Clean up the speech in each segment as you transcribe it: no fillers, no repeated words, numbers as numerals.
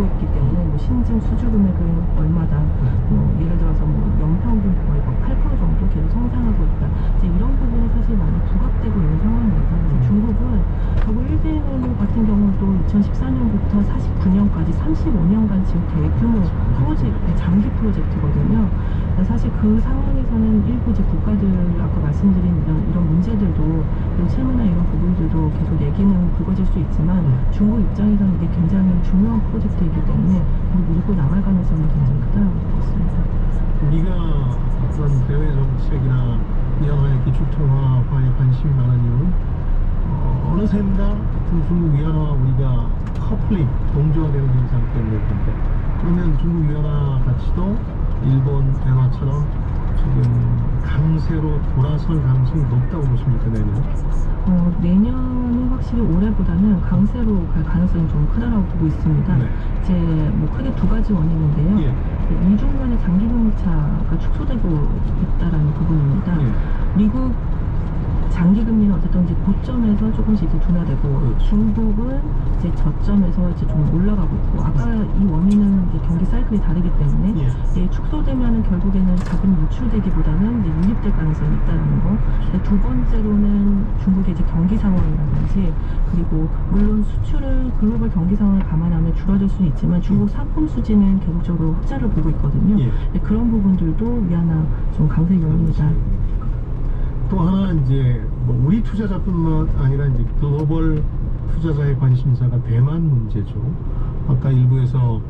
받고 있기 때문에 뭐 신증 수주 금액은 얼마다, 뭐 예를 들어서 뭐 연평균 거의 뭐 8% 정도 계속 성장하고 있다. 이제 이런 부분이 사실 많이 부각되고 있는 상황입니다. 그래서 중국은 결국 1대1 같은 경우도 2014년부터 49년까지 35년간 지금 대규모 프로젝트, 장기 프로젝트거든요. 사실 그 상황에서는 일부 이제 국가들 아까 말씀드린 이런 문제들도, 채무나 이런 부분들도 계속 얘기는 불거질 수 있지만 중국 입장에서는 이게 굉장히 중요한 프로젝트이기 때문에 밀고 나갈 가능성이 굉장히 크다고 보고 있습니다. 우리가 어떤 대외 정책이나 위안화의 기축통화화에 관심이 많은 이유는 어느샌가 중국 위안화와 우리가 커플링, 동조화되는 현상 때문인데, 그러면 중국 위안화 가치도 일본 엔화처럼 지금 강세로 돌아설 가능성이 높다고 보십니까, 내년? 내년은 확실히 올해보다는 강세로 갈 가능성이 좀 크다라고 보고 있습니다. 네. 이제 뭐 크게 두 가지 원인인데요. 예. 미중 간의 장기 금리차가 축소되고 있다라는 부분입니다. 예. 미국 장기 금리는 어쨌든 이제 고점에서 조금씩 이제 둔화되고, 그렇죠. 중국은 이제 저점에서 이제 좀 올라가고 있고, 아까 이 원인은 이제 경기 사이클이 다르기 때문에 예. 축소되면은 결국에는 자금 유출되기보다는 이제 유입될 가능성이 있다는 거. 두 번째로는 중국의 이제 경기 상황이라든지, 그리고 물론 수출은 글로벌 경기 상황을 감안하면 줄어들 수는 있지만 중국 상품 수지는 계속적으로 흑자를 보고 있거든요. 예. 그런 부분들도 위안화 좀 강세 요인이다. 또 하나 이제 뭐 우리 투자자뿐만 아니라 이제 글로벌 투자자의 관심사가 대만 문제죠. 아까 일부에서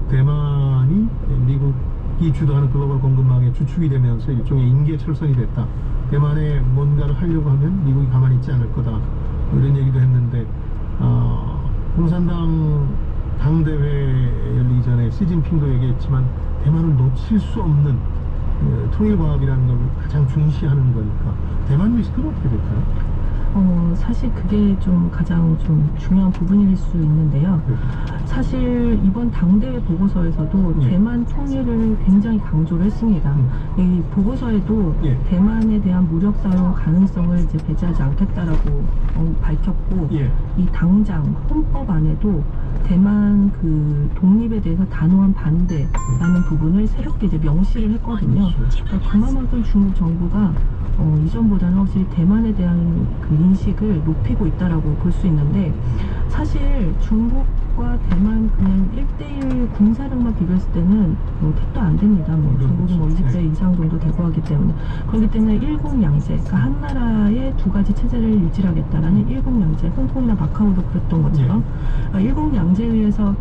대만이 미국이 주도하는 글로벌 공급망의 주축이 되면서 일종의 인계철선이 됐다. 대만에 뭔가를 하려고 하면 미국이 가만히 있지 않을 거다. 뭐 이런 얘기도 했는데, 공산당 당대회 열리기 전에 시진핑도 얘기했지만 대만을 놓칠 수 없는 통일과학이라는 걸 가장 중시하는 거니까 대만 리스크는 어떻게 될까요? 사실 그게 좀 가장 좀 중요한 부분일 수 있는데요. 사실 이번 당대회 보고서에서도 예. 대만 통일을 굉장히 강조를 했습니다. 이 보고서에도 예. 대만에 대한 무력 사용 가능성을 이제 배제하지 않겠다라고 밝혔고, 예. 이 당장 헌법 안에도 대만 그 독립에 대해서 단호한 반대라는 부분을 새롭게 이제 명시를 했거든요. 그러니까 그만큼 중국 정부가 이전보다는 확실히 대만에 대한 그 인식을 높이고 있다라고 볼 수 있는데, 사실 중국과 대만 그냥 1대1 군사력만 비교했을 때는 뭐 택도 안 됩니다. 뭐 중국이 뭐 20대 이상 정도 되고 하기 때문에. 그렇기 때문에 일국양제, 그러니까 한 나라의 두 가지 체제를 유지하겠다라는 일국양제, 홍콩이나 마카오도 그랬던 것처럼 일국양제에 의해서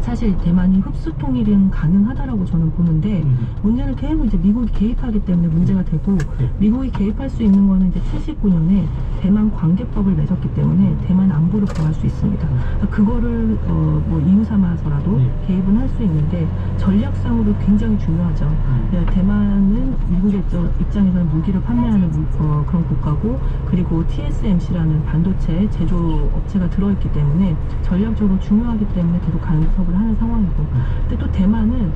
사실 대만이 흡수 통일은 가능하다라고 저는 보는데, 문제는 계속 이제 미국이 개입하기 때문에 문제가 되고, 미국이 개입할 수 있는 거는 이제 79년에 대만 관계법을 맺었기 때문에 대만 안보를 보호할 수 있습니다. 그러니까 그거를 뭐 이유 삼아서라도 개입은 할 수 있는데 전략상으로 굉장히 중요하죠. 대만은 미국의 입장에서는 무기를 판매하는 그런 국가고, 그리고 TSMC라는 반도체 제조업체가 들어있기 때문에 전략적으로 중요하기 때문에 계속 간섭을 하는 상황이고, 근데 또 대만은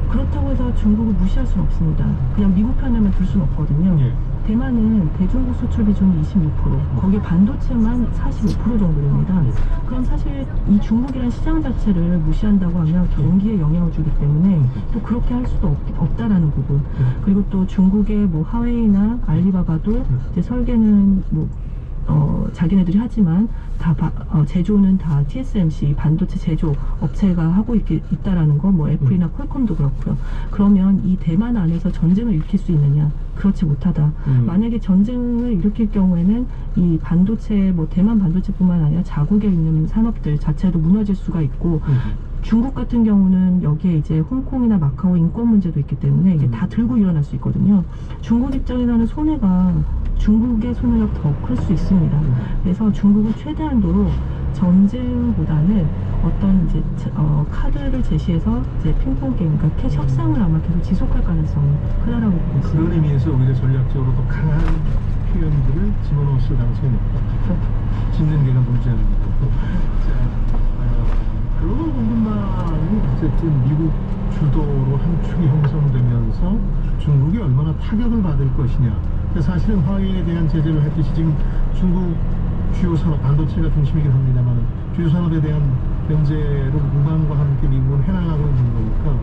그렇다고 해서 중국을 무시할 수는 없습니다. 그냥 미국 편에만 들 수는 없거든요. 예. 대만은 대중국 수출 비중이 26%, 거기에 반도체만 45% 정도 됩니다. 그럼 사실 이 중국이라는 시장 자체를 무시한다고 하면 경기에 영향을 주기 때문에 또 그렇게 할 수도 없다라는 부분. 그리고 또 중국의 뭐 하웨이나 알리바바도 이제 설계는 뭐 자기네들이 하지만 다 제조는 다 TSMC 반도체 제조 업체가 하고 있다라는 거, 뭐 애플이나 퀄컴도 그렇고요. 그러면 이 대만 안에서 전쟁을 일으킬 수 있느냐? 그렇지 못하다. 만약에 전쟁을 일으킬 경우에는 이 반도체, 뭐 대만 반도체뿐만 아니라 자국에 있는 산업들 자체도 무너질 수가 있고, 중국 같은 경우는 여기에 이제 홍콩이나 마카오 인권 문제도 있기 때문에 이게 다 들고 일어날 수 있거든요. 중국 입장에서는 손해가, 중국의 손해가 더 클 수 있습니다. 그래서 중국은 최대한도로 전쟁보다는 어떤 이제 카드를 제시해서 이제 핑퐁 게임, 그러니까 협상을 아마 계속 지속할 가능성이 크다라고 보고 있습니다. 그런 의미에서 오히려 전략적으로 더 강한 표현들을 집어넣었을 가능성이 높다. 짓는 게가 물지 않는 거고. 글로벌 공급망이 어쨌든 미국 주도로 한 축이 형성되면서 중국이 얼마나 타격을 받을 것이냐. 사실은 화웨이에 대한 제재를 했듯이 지금 중국 주요 산업, 반도체가 중심이긴 합니다만 주요 산업에 대한 견제를 우방과 함께 미국은 해나가고 있는 거니까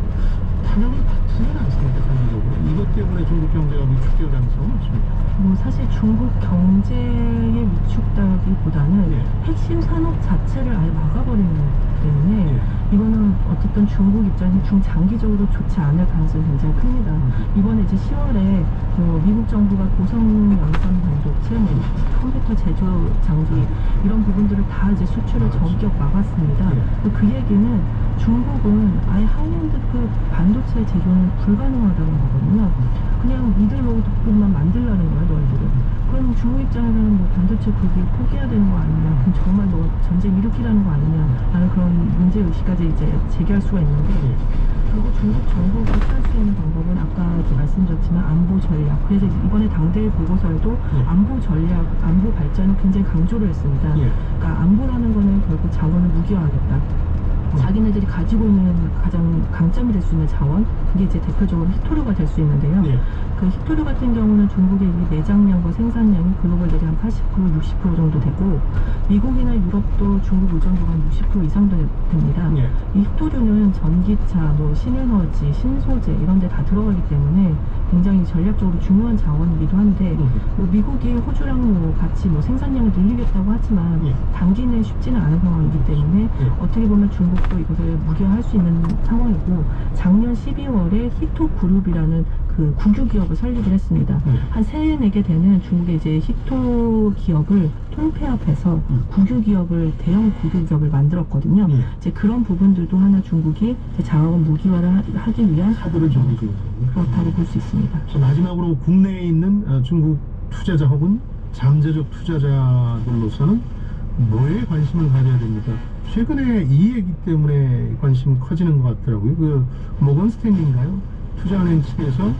타격을 받지는 않습니다. 단기적으로. 이것 때문에 중국 경제가 위축될 가능성은 없습니다. 뭐 사실 중국 경제에 위축되기보다는 예. 핵심 산업 자체를 아예 막아버리는 거기 때문에 예. 이거는 어쨌든 중국 입장에서 중장기적으로 좋지 않을 가능성이 굉장히 큽니다. 이번에 이제 10월에 미국 정부가 고성 양산 반도체, 뭐 컴퓨터 제조 장비 이런 부분들을 다 이제 수출을 전격 막았습니다. 예. 그 얘기는 중국은 아예 하이엔드급 반도체 제조는 불가능하다는 거거든요. 그냥 미들 로드급만 만들라는 거야, 너희들은. 그럼 중국 입장에서는 뭐 반도체 그게 포기해야 되는 거 아니냐, 그럼 정말 너 전쟁 일으키라는 거 아니냐라는 그런 문제 의식까지 이제 제기할 수가 있는데, 결국 중국 정부가 할 수 있는 방법은 아까 이제 말씀드렸지만 안보 전략. 그래서 이번에 당대회 보고서에도 안보 전략, 안보 발전을 굉장히 강조를 했습니다. 그러니까 안보라는 거는 결국 자원을 무기화하겠다. 자기네들이 가지고 있는 가장 강점이 될 수 있는 자원, 그게 이제 대표적으로 히토류가 될 수 있는데요. 그 히토류 같은 경우는 중국의 이 매장량과 생산량이 글로벌 대비 한 80%, 60% 정도 되고, 미국이나 유럽도 중국 의존도가 한 60% 이상 됩니다. 이 히토류는 전기차, 뭐 신에너지, 신소재 이런 데 다 들어가기 때문에 굉장히 전략적으로 중요한 자원이기도 한데, 뭐 미국이 호주랑 뭐 같이 뭐 생산량을 늘리겠다고 하지만 단기 내에 쉽지는 않은 상황이기 때문에 어떻게 보면 중국도 이것을 무기화할 수 있는 상황이고, 작년 12월에 히토 그룹이라는 그 국유 기업을 설립을 했습니다. 한 3-4개 되는 중국의 이제 히토 기업을 통폐합해서 국유 기업을, 대형 국유 기업을 만들었거든요. 이제 그런 부분들도 하나 중국이 이제 자원 무기화를 하기 위한 카드를 준비 중입니다. 그렇다고 볼 수 있습니다. 마지막으로 국내에 있는 중국 투자자 혹은 잠재적 투자자들로서는 뭐에 관심을 가져야 됩니까? 최근에 이 얘기 때문에 관심이 커지는 것 같더라고요. 그 모건 스탠리인가요? 투자은행 측에서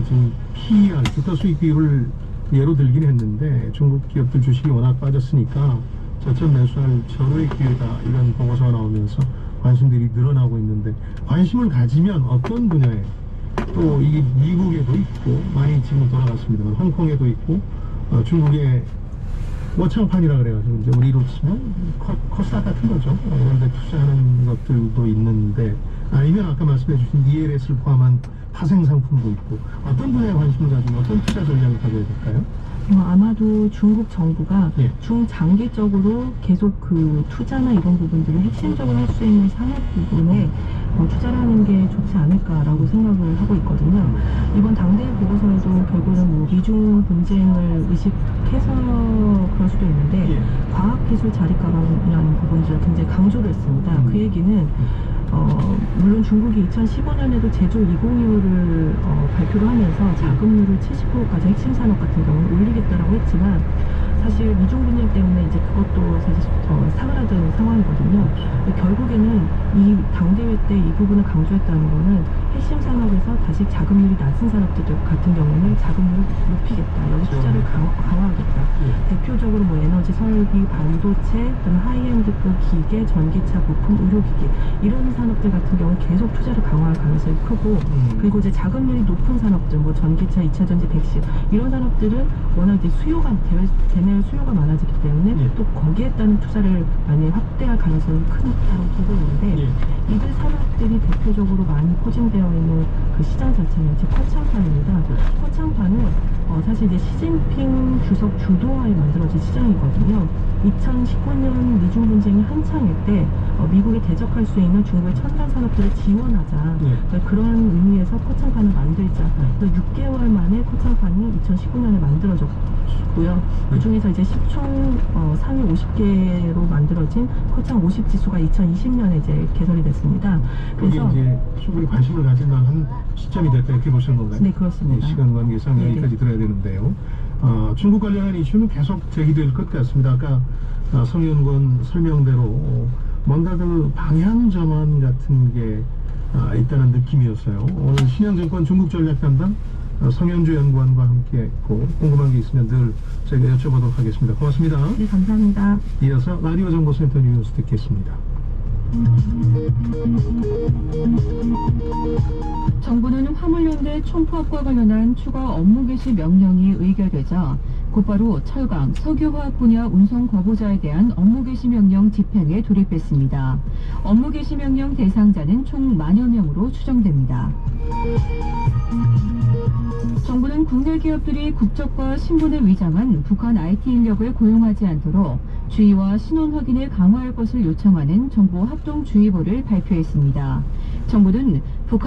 지금 PER, 주가 수익 비율을 예로 들긴 했는데, 중국 기업들 주식이 워낙 빠졌으니까 저점 매수할 절호의 기회다, 이런 보고서가 나오면서 관심들이 늘어나고 있는데, 관심을 가지면 어떤 분야에, 또 이게 미국에도 있고 많이 지금 돌아갔습니다만 홍콩에도 있고, 중국의 워창판이라 그래가지고 이제 우리로 치면 코스닥 같은 거죠. 그런데 투자하는 것들도 있는데, 아니면 아까 말씀해 주신 ELS를 포함한 파생 상품도 있고, 어떤 분야에 관심을 가지고 어떤 투자 전략을 가져야 될까요? 아마도 중국 정부가 중장기적으로 계속 그 투자나 이런 부분들을 핵심적으로 할 수 있는 산업 부분에 투자를 하는 게 좋지 않을까라고 생각을 하고 있거든요. 이번 당대회 보고서에도 결국은 뭐 미중 분쟁을 의식해서 그럴 수도 있는데, 과학기술 자립가방이라는 부분들을 굉장히 강조를 했습니다. 그 얘기는 물론 중국이 2015년에도 제조 2025를 발표를 하면서 자금률을 70%까지 핵심 산업 같은 경우는 올리겠다라고 했지만, 사실 미중 분쟁 때문에 이제 그것도 사실 사그라든 상황이거든요. 결국에는 이 당대회 때 이 부분을 강조했다는 거는 핵심 산업에서 다시 자금률이 낮은 산업들 같은 경우는 자금률을 높이겠다, 여기 투자를 강화하겠다. 대표적으로 뭐 에너지 설비, 반도체, 또는 하이엔드급 기계, 전기차 부품, 의료기기 이런 산업들 같은 경우는 계속 투자를 강화할 가능성이 크고, 그리고 이제 자금률이 높은 산업들, 뭐 전기차, 2차전지, 백신 이런 산업들은 워낙 이제 대내외 수요가 많아지기 때문에 또 거기에 따른 투자를 많이 확대할 가능성이 크다고 보고 있는데, 이들 산업들이 대표적으로 많이 포진되어 있는 그 시장 자체는 이제 코창판입니다. 코창판은 사실 이제 시진핑 주석 주도하에 만들어진 시장이거든요. 2019년 미중 분쟁이 한창일 때 미국에 대적할 수 있는 중국의 첨단 산업들을 지원하자, 그러니까 그런 의미에서 코창판을 만들자. 그래서 6개월 만에 코창판이 2019년에 만들어졌고요. 그 중에서 이제 10총 상위 50개로 만들어진 코창 50 지수가 2020년에 이제 개설이 됐습니다. 그래서 이제 충분히 관심을 가질 만한 시점이 됐다, 이렇게 보시는 건가요? 네, 그렇습니다. 시간 관계상 네네. 여기까지 들어야 되는데요. 중국 관련한 이슈는 계속 제기될 것 같습니다. 아까 성 의원관 설명대로 뭔가 그 방향 전환 같은 게 있다는 느낌이었어요. 오늘 신영정권 중국 전략 담당 성현주 연구원과 함께 했고, 궁금한 게 있으면 늘 저희가 여쭤보도록 하겠습니다. 고맙습니다. 네, 감사합니다. 이어서 라디오 정보센터 뉴스 듣겠습니다. 정부는 화물연대 총파업과 관련한 추가 업무 개시 명령이 의결되자 곧바로 철강, 석유화학 분야 운송 거부자에 대한 업무 개시 명령 집행에 돌입했습니다. 업무 개시 명령 대상자는 총 10,000여 명으로 추정됩니다. 정부는 국내 기업들이 국적과 신분을 위장한 북한 IT 인력을 고용하지 않도록 주의와 신원 확인을 강화할 것을 요청하는 정부 합동주의보를 발표했습니다. 정부는 북한